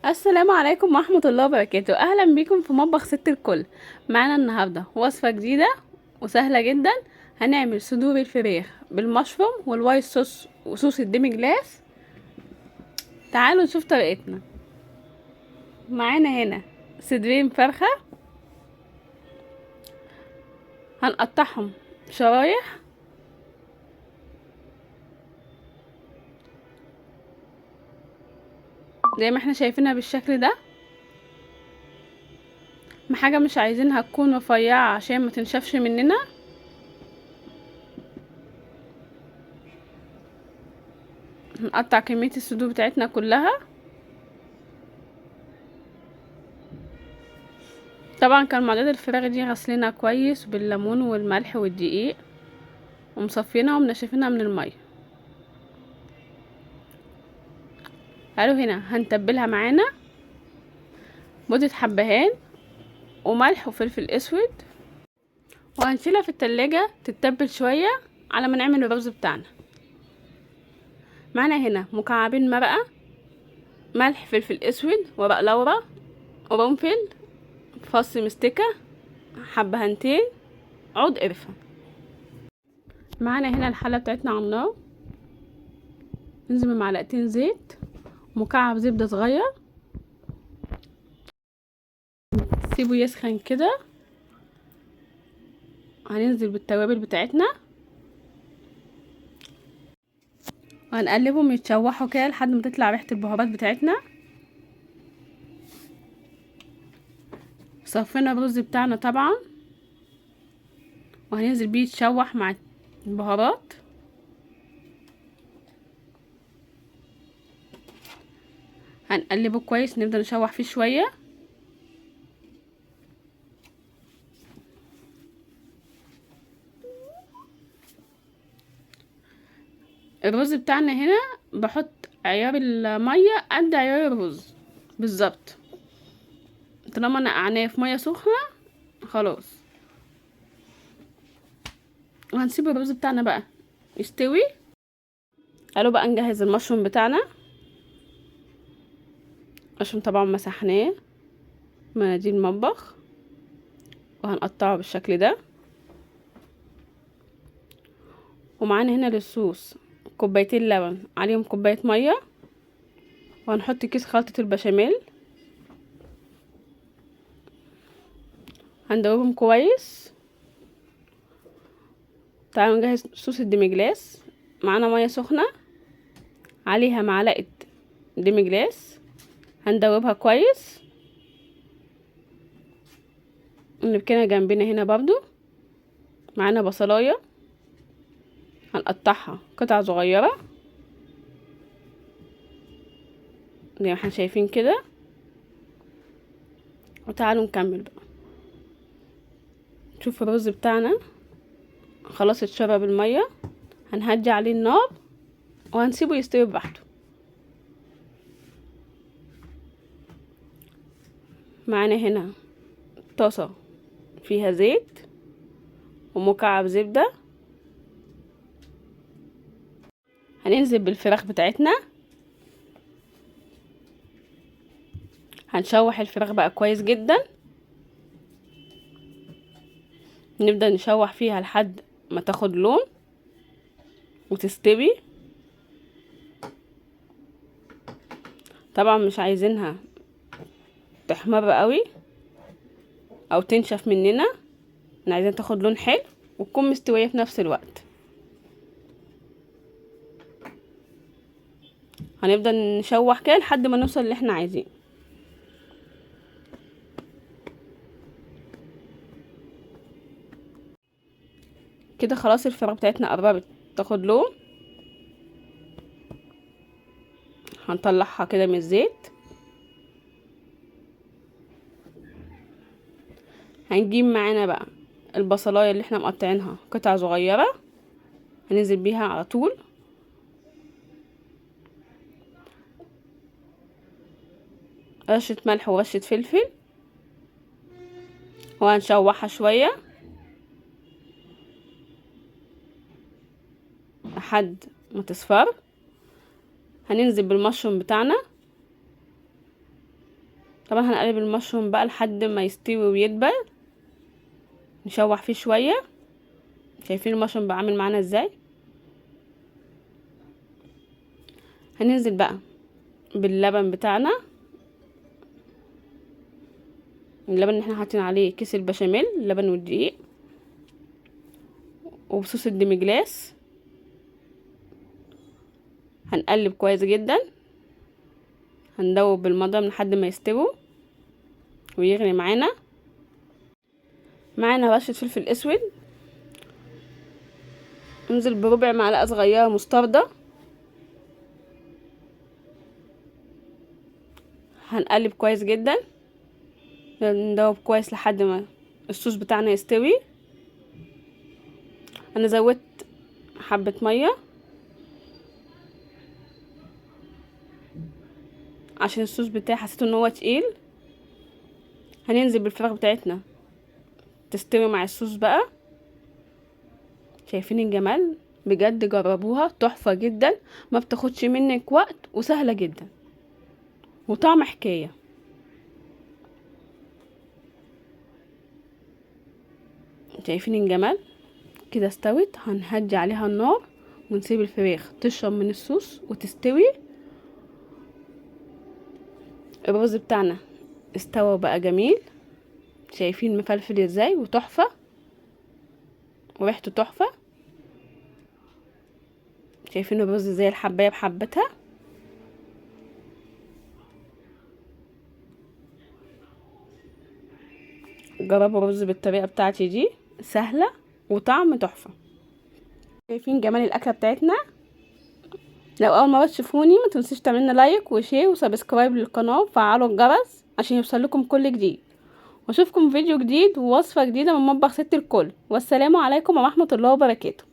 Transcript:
السلام عليكم ورحمة الله وبركاته. اهلا بيكم في مطبخ ست الكل. معانا النهاردة وصفة جديدة وسهلة جدا. هنعمل صدور الفراخ بالمشروم والوايت صوص وصوص الديمي جلاس. تعالوا نشوف طريقتنا. معانا هنا صدرين فرخة، هنقطعهم شرايح زي ما احنا شايفينها بالشكل ده. حاجة مش عايزينها تكون رفيعة عشان ما تنشفش مننا. هنقطع كمية الصدور بتاعتنا كلها. طبعا كان معدات الفراخ دي غسلينها كويس بالليمون والملح والدقيق ومصفينها ومنشفينها من المية. قالوا هنا هنتبلها معانا بودة حبهان وملح وفلفل اسود، وهنشيلها في التلاجة تتبل شوية على ما نعمل الرز بتاعنا. معانا هنا مكعبين مرقة، ملح، فلفل اسود، ورق لورا، قرنفل، فص مستكة، حبهانتين، عود قرفة. معانا هنا الحلة بتاعتنا على النار، ننزل بمعلقتين زيت، مكعب زبدة صغير، سيبه يسخن كده. هننزل بالتوابل بتاعتنا وهنقلبهم يتشوحوا كده لحد ما تطلع ريحة البهارات بتاعتنا. صفينا الرز بتاعنا طبعا وهننزل بيه يتشوح مع البهارات. هنقلبه كويس، نفضل نشوح فيه شوية. الرز بتاعنا هنا بحط عيار المية قد عيار الرز بالظبط. طالما نقعناه في مية سخنة خلاص. وهنسيب الرز بتاعنا بقى يستوي. قالوا بقى نجهز المشروم بتاعنا عشان طبعا مسحناه مناديل المطبخ، وهنقطعه بالشكل ده. ومعانا هنا للصوص كوبايتين لبن عليهم كوباية مية، وهنحط كيس خلطة البشاميل. هندوبهم كويس. تعالوا نجهز صوص الديمجلاس. معانا مية سخنة عليها معلقة ديمجلاس، هندوبها كويس. نركنها جنبنا هنا برضو. معانا بصلاية هنقطعها قطع صغيرة زي ما احنا شايفين كده. وتعالوا نكمل بقى. شوف الرز بتاعنا خلاص اتشرب المية. هنهدي عليه النار وهنسيبه يستوي براحته. معانا هنا طاسة فيها زيت ومكعب زبدة. هننزل بالفراخ بتاعتنا. هنشوح الفراخ بقى كويس جدا. نبدأ نشوح فيها لحد ما تاخد لون وتستوي. طبعا مش عايزينها تحمر قوي او تنشف مننا، احنا عايزين تاخد لون حلو وتكون مستوية في نفس الوقت. هنفضل نشوح كده لحد ما نوصل اللي احنا عايزينه. كده خلاص الفراخ بتاعتنا قربت تاخد لون. هنطلعها كده من الزيت. هنجيب معانا بقى البصلايه اللي احنا مقطعينها قطع صغيره، هننزل بيها على طول. رشه ملح ورشه فلفل، وهنشوحها شويه لحد ما تصفر. هننزل بالمشروم بتاعنا طبعا هنقلب المشروم بقى لحد ما يستوي ويدبل، نشوح فيه شويه. شايفين المشروم بقى عامل معانا ازاي؟ هننزل بقى باللبن بتاعنا، اللبن اللي احنا حاطين عليه كيس البشاميل، اللبن والدقيق، وبصوص الديمجلاس. هنقلب كويس جدا، هندوب بالمضرب لحد ما يستوي ويغلي معانا. رشه فلفل اسود، انزل بربع معلقه صغيره مستردة. هنقلب كويس جدا، ندوب كويس لحد ما الصوص بتاعنا يستوي. انا زودت حبه ميه عشان الصوص بتاعي حسيت ان هو تقيل. هننزل بالفراخ بتاعتنا تستوي مع الصوص بقى. شايفين الجمال؟ بجد جربوها، تحفه جدا، ما بتاخدش منك وقت وسهله جدا وطعم حكايه. شايفين الجمال؟ كده استوت. هنهدي عليها النار ونسيب الفراخ تشرب من الصوص وتستوي. الرز بتاعنا استوى بقى جميل، شايفين مفلفل ازاي وتحفه وريحته تحفه. شايفين الرز زي الحبايه بحبتها. جربوا الرز بالطريقه بتاعتي دي، سهله وطعم تحفه. شايفين جمال الاكله بتاعتنا؟ لو اول مره تشوفوني ما تنسوش تعملنا لايك وشير وسبسكرايب للقناه وفعلوا الجرس عشان يوصلكم كل جديد. واشوفكم فيديو جديد ووصفه جديده من مطبخ ست الكل. والسلام عليكم ورحمه الله وبركاته.